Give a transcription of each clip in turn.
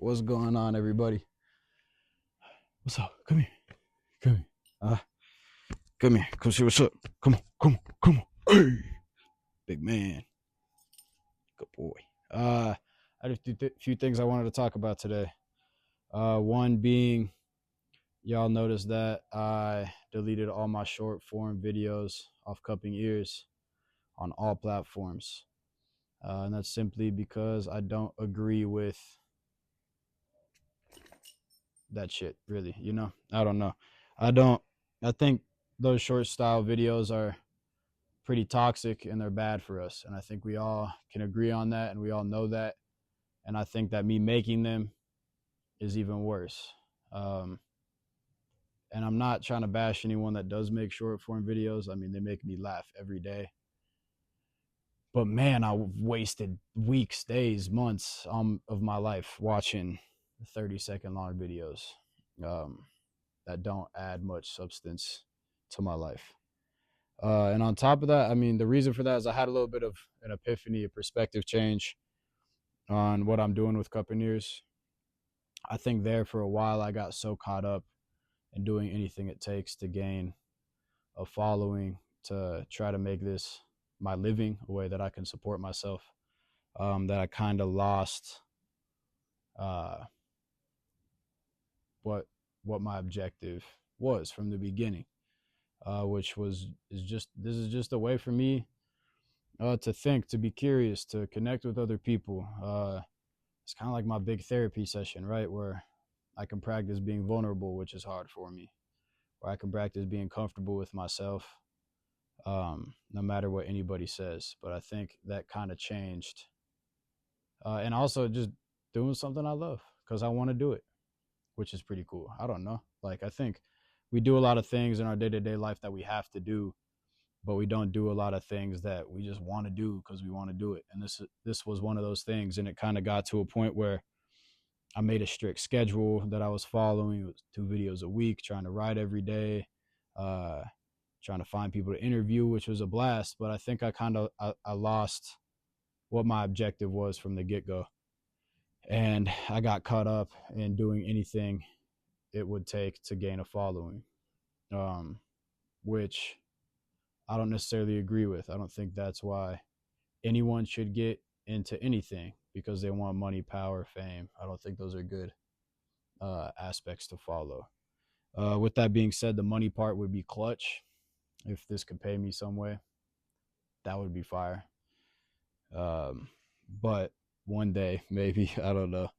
What's going on, everybody? What's up? Come here. Come here. Come here. Come see what's up. Come on. Come on. Come on. Hey. Big man. Good boy. I had a few things I wanted to talk about today. One being, y'all noticed that I deleted all my short form videos off CuppingEars on all platforms. And that's simply because I don't agree with that shit, really. I don't know. I think those short style videos are pretty toxic and they're bad for us. And I think we all can agree on that and we all know that. And I think that me making them is even worse. And I'm not trying to bash anyone that does make short form videos. I mean, they make me laugh every day. But man, I wasted weeks, days, months of my life watching 30-second long videos that don't add much substance to my life. And on top of that, I mean, the reason for that is I had a little bit of an epiphany, a perspective change on what I'm doing with CuppingEars. I think there for a while I got so caught up in doing anything it takes to gain a following, to try to make this my living, a way that I can support myself, that I kind of lost what my objective was from the beginning, which is just a way for me to think, to be curious, to connect with other people. It's kind of like my big therapy session, right? Where I can practice being vulnerable, which is hard for me, where I can practice being comfortable with myself, no matter what anybody says. But I think that kind of changed. And also just doing something I love because I want to do it, which is pretty cool. I don't know. Like, I think we do a lot of things in our day-to-day life that we have to do, but we don't do a lot of things that we just want to do because we want to do it. And this was one of those things. And it kind of got to a point where I made a strict schedule that I was following. It was 2 videos a week, trying to write every day, trying to find people to interview, which was a blast. But I think I lost what my objective was from the get-go. And I got caught up in doing anything it would take to gain a following, which I don't necessarily agree with. I don't think that's why anyone should get into anything, because they want money, power, fame. I don't think those are good aspects to follow. With that being said, the money part would be clutch. If this could pay me some way, that would be fire. But one day, maybe, I don't know.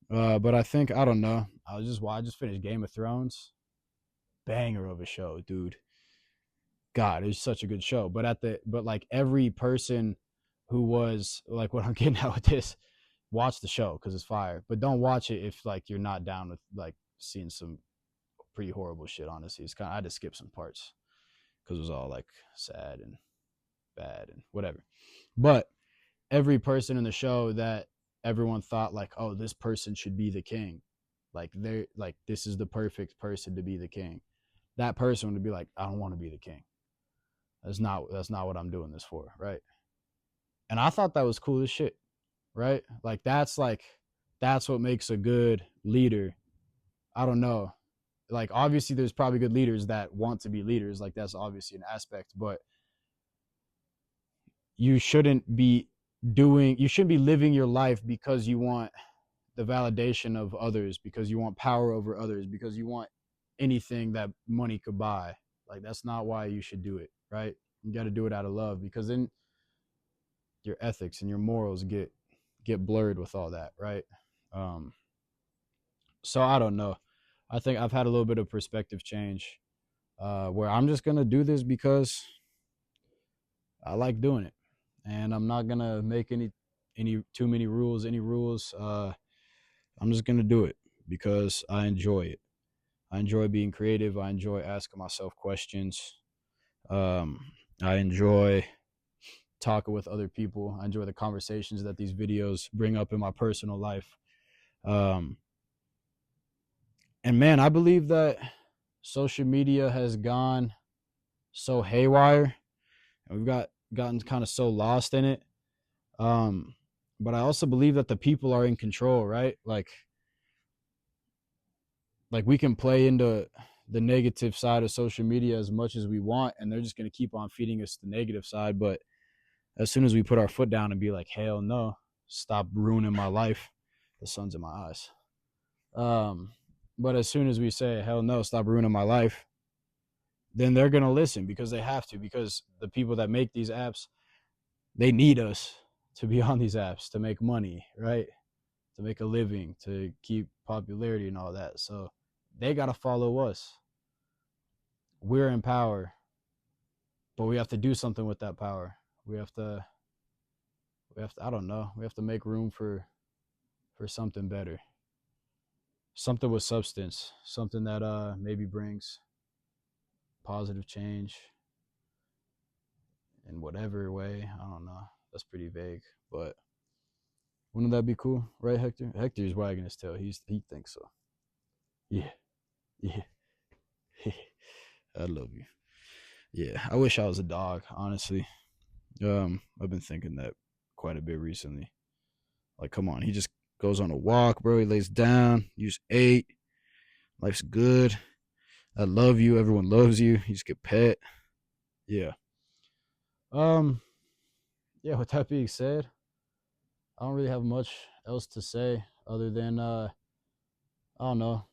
But I think, I don't know. I just finished Game of Thrones. Banger of a show, dude. God, it's such a good show. But like every person who was like, what I'm getting at with this, watch the show because it's fire. But don't watch it if like you're not down with like seeing some pretty horrible shit. Honestly, I had to skip some parts because it was all like sad and bad and whatever. But every person in the show that everyone thought like, oh, this person should be the king, like they're like, this is the perfect person to be the king. That person would be like, I don't want to be the king. That's not what I'm doing this for, right? And I thought that was cool as shit, right? Like that's what makes a good leader. I don't know. Like obviously there's probably good leaders that want to be leaders, like that's obviously an aspect, but you shouldn't be living your life because you want the validation of others, because you want power over others, because you want anything that money could buy. Like that's not why you should do it, right? You got to do it out of love, because then your ethics and your morals get blurred with all that, right? So I don't know. I think I've had a little bit of perspective change, where I'm just gonna do this because I like doing it, and I'm not gonna make any too many rules. I'm just gonna do it because I enjoy it. I enjoy being creative. I enjoy asking myself questions. I enjoy talking with other people. I enjoy the conversations that these videos bring up in my personal life. And man, I believe that social media has gone so haywire, and we've gotten kind of so lost in it. But I also believe that the people are in control, right? Like like we can play into the negative side of social media as much as we want, and they're just going to keep on feeding us the negative side. But as soon as we put our foot down and be like, hell no, stop ruining my life, the sun's in my eyes. Um, but as soon as we say, hell no, stop ruining my life, then they're going to listen because they have to, because the people that make these apps, they need us to be on these apps to make money, right? To make a living, to keep popularity and all that. So they got to follow us. We're in power, but we have to do something with that power. We have to, I don't know, we have to make room for something better. Something with substance, something that maybe brings positive change in whatever way. I don't know. That's pretty vague, but wouldn't that be cool, right, Hector? Hector's wagging his tail. He thinks so. Yeah, yeah. I love you. Yeah, I wish I was a dog, honestly. I've been thinking that quite a bit recently. Like, come on, he just goes on a walk, bro. He lays down. You just ate. Life's good. I love you. Everyone loves you. You just get pet. Yeah. Um. Yeah. With that being said, I don't really have much else to say other than I don't know.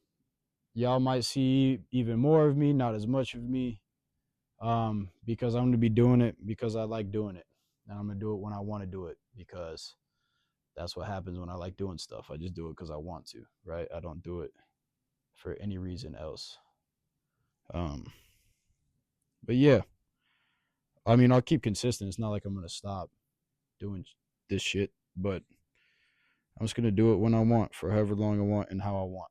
Y'all might see even more of me, not as much of me, because I'm gonna be doing it because I like doing it, and I'm gonna do it when I want to do it because that's what happens when I like doing stuff. I just do it because I want to, right? I don't do it for any reason else. Um, but yeah, I mean, I'll keep consistent. It's not like I'm gonna stop doing this shit, but I'm just gonna do it when I want, for however long I want, and how I want.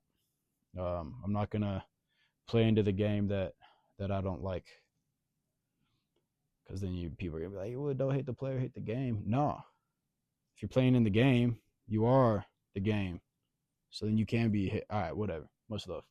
I'm not gonna play into the game that I don't like, because then people are gonna be like, "Well, don't hate the player, hate the game." No, if you're playing in the game, you are the game. So then you can be hit. All right, whatever. Much love.